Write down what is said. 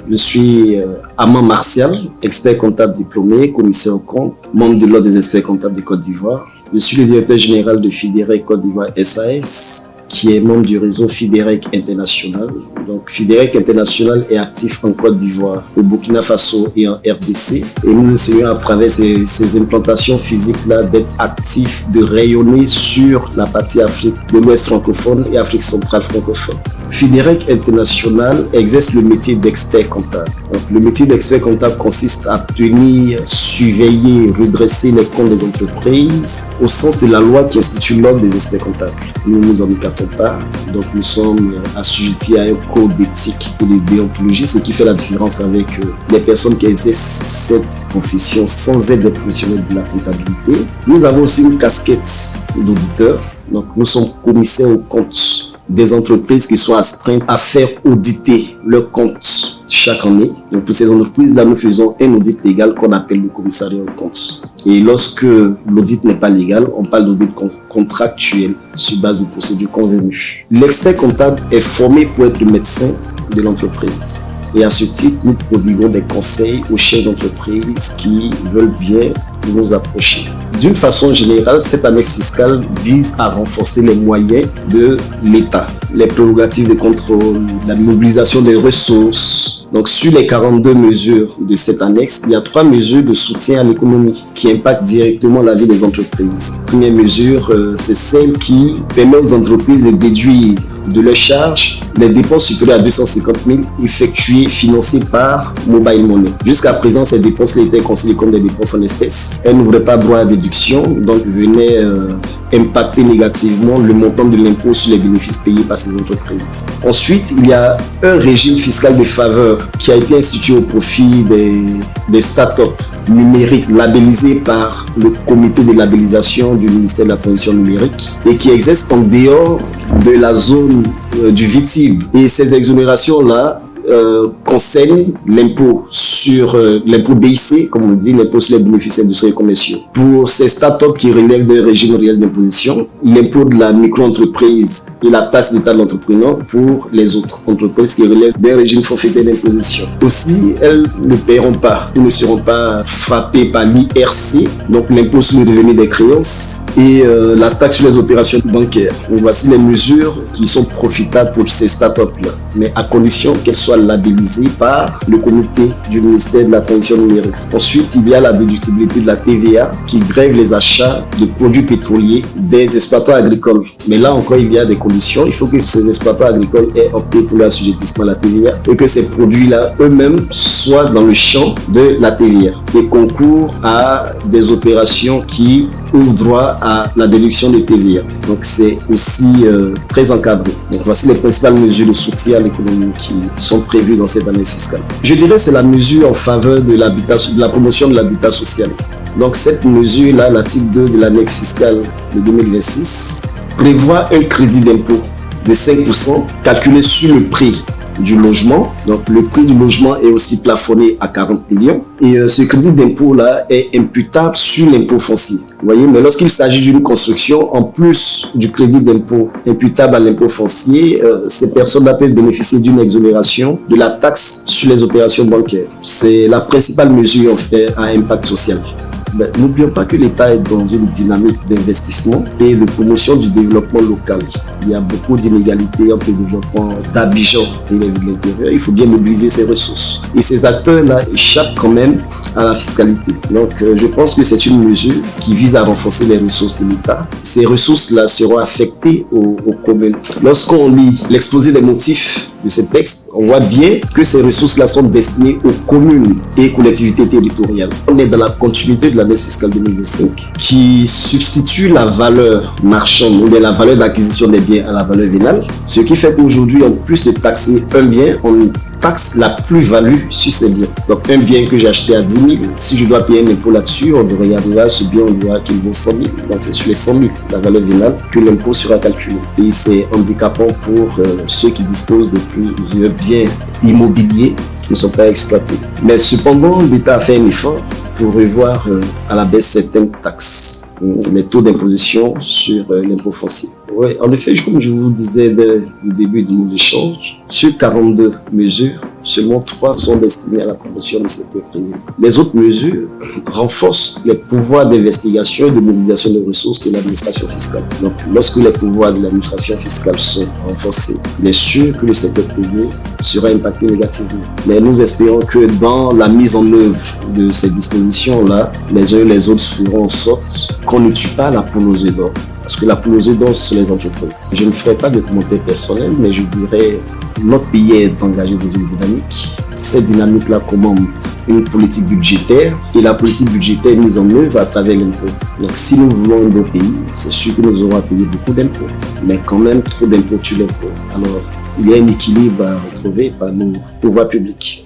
Je suis Amand Martial, expert comptable diplômé, commissaire aux comptes, membre de l'Ordre des experts comptables de Côte d'Ivoire. Je suis le directeur général de FIDEREC Côte d'Ivoire SAS, qui est membre du réseau FIDEREC International. Donc FIDEREC International est actif en Côte d'Ivoire, au Burkina Faso et en RDC. Et nous essayons à travers ces implantations physiques-là d'être actifs, de rayonner sur la partie Afrique de l'Ouest francophone et Afrique centrale francophone. FIDEREC International exerce le métier d'expert comptable. Donc, le métier d'expert comptable consiste à tenir, surveiller, redresser les comptes des entreprises au sens de la loi qui institue l'ordre des experts comptables. Nous ne nous en écartons pas, donc nous sommes assujettis à un code d'éthique et de déontologie, ce qui fait la différence avec les personnes qui exercent cette profession sans être des professionnels de la comptabilité. Nous avons aussi une casquette d'auditeur, donc nous sommes commissaires aux comptes des entreprises qui sont astreintes à faire auditer leurs comptes chaque année. Donc pour ces entreprises-là, nous faisons un audit légal qu'on appelle le commissariat aux comptes. Et lorsque l'audit n'est pas légal, on parle d'audit contractuel sur base de procédures convenues. L'expert comptable est formé pour être le médecin de l'entreprise. Et à ce titre, nous prodiguons des conseils aux chefs d'entreprise qui veulent bien nous approcher. D'une façon générale, cette annexe fiscale vise à renforcer les moyens de l'État, les prérogatives de contrôle, la mobilisation des ressources. Donc, sur les 42 mesures de cette annexe, il y a 3 mesures de soutien à l'économie qui impactent directement la vie des entreprises. La première mesure, c'est celle qui permet aux entreprises de déduire de leurs charges les dépenses supérieures à 250 000 effectuées, financées par mobile money. Jusqu'à présent, ces dépenses étaient considérées comme des dépenses en espèces. Elles n'ouvraient pas droit à déduction, donc venaient impacter négativement le montant de l'impôt sur les bénéfices payés par ces entreprises. Ensuite, il y a un régime fiscal de faveur qui a été institué au profit des startups numériques labellisées par le comité de labellisation du ministère de la Transition numérique et qui exercent en dehors de la zone du VITIB. Et ces exonérations-là concernent l'impôt sur l'impôt BIC, comme on dit, l'impôt sur les bénéfices industriels et commerciaux. Pour ces startups qui relèvent d'un régime réel d'imposition, l'impôt de la micro-entreprise et la taxe d'état de l'entrepreneur pour les autres entreprises qui relèvent d'un régime forfaitaire d'imposition. Aussi, elles ne paieront pas ou ne seront pas frappées par l'IRC, donc l'impôt sur le revenu des créances et la taxe sur les opérations bancaires. Donc, voici les mesures qui sont profitables pour ces startups-là, mais à condition qu'elles soient labellisées par le comité du ministère de la Transition numérique. Ensuite, il y a la déductibilité de la TVA qui grève les achats de produits pétroliers des exploitants agricoles. Mais là encore, il y a des conditions. Il faut que ces exploitants agricoles aient opté pour l'assujettissement à la TVA et que ces produits-là eux-mêmes soient dans le champ de la TVA et concourent à des opérations qui ouvrent droit à la déduction de TVA. Donc c'est aussi très encadré. Donc voici les principales mesures de soutien à l'économie qui sont prévues dans cette annexe fiscale. Je dirais que c'est la mesure en faveur de la promotion de l'habitat social. Donc cette mesure-là, l'article 2 de l'annexe fiscale de 2026, prévoit un crédit d'impôt de 5% calculé sur le prix du logement. Donc le prix du logement est aussi plafonné à 40 millions. Et ce crédit d'impôt-là est imputable sur l'impôt foncier. Vous voyez, mais lorsqu'il s'agit d'une construction, en plus du crédit d'impôt imputable à l'impôt foncier, ces personnes-là peuvent bénéficier d'une exonération de la taxe sur les opérations bancaires. C'est la principale mesure en fait à impact social. Mais n'oublions pas que l'État est dans une dynamique d'investissement et de promotion du développement local. Il y a beaucoup d'inégalités entre le développement d'Abidjan et les villes de l'intérieur. Il faut bien mobiliser ces ressources. Et ces acteurs-là échappent quand même à la fiscalité. Donc, je pense que c'est une mesure qui vise à renforcer les ressources de l'État. Ces ressources-là seront affectées aux communes. Lorsqu'on lit l'exposé des motifs de ce texte, on voit bien que ces ressources-là sont destinées aux communes et collectivités territoriales. On est dans la continuité de l'annexe fiscale 2025 qui substitue la valeur marchande ou bien la valeur d'acquisition des biens à la valeur vénale, ce qui fait qu'aujourd'hui, en plus de taxer un bien, on taxe la plus-value sur ces biens. Donc un bien que j'ai acheté à 10 000, si je dois payer un impôt là-dessus, on regardera ce bien, on dira qu'il vaut 100 000. Donc c'est sur les 100 000, la valeur vénale, que l'impôt sera calculé. Et c'est handicapant pour ceux qui disposent de plusieurs biens immobiliers qui ne sont pas exploités. Mais cependant, l'État a fait un effort pour revoir à la baisse certaines taxes, les taux d'imposition sur l'impôt foncier. Oui, en effet, comme je vous disais dès le début de nos échanges, sur 42 mesures, Seulement 3 sont destinés à la promotion du secteur privé. Les autres mesures renforcent les pouvoirs d'investigation et de mobilisation de ressources de l'administration fiscale. Donc, lorsque les pouvoirs de l'administration fiscale sont renforcés, il est sûr que le secteur privé sera impacté négativement. Mais nous espérons que dans la mise en œuvre de ces dispositions-là, les uns et les autres feront en sorte qu'on ne tue pas la poule aux œufs d'or. Parce que la poule aux œufs d'or, ce sont les entreprises. Je ne ferai pas de commentaires personnels, mais je dirais notre pays est engagé dans une dynamique. Cette dynamique-là commande une politique budgétaire et la politique budgétaire est mise en œuvre à travers l'impôt. Donc si nous voulons un beau pays, c'est sûr que nous aurons à payer beaucoup d'impôts. Mais quand même, trop d'impôts tue l'impôt. Alors, il y a un équilibre à retrouver par nos pouvoirs publics.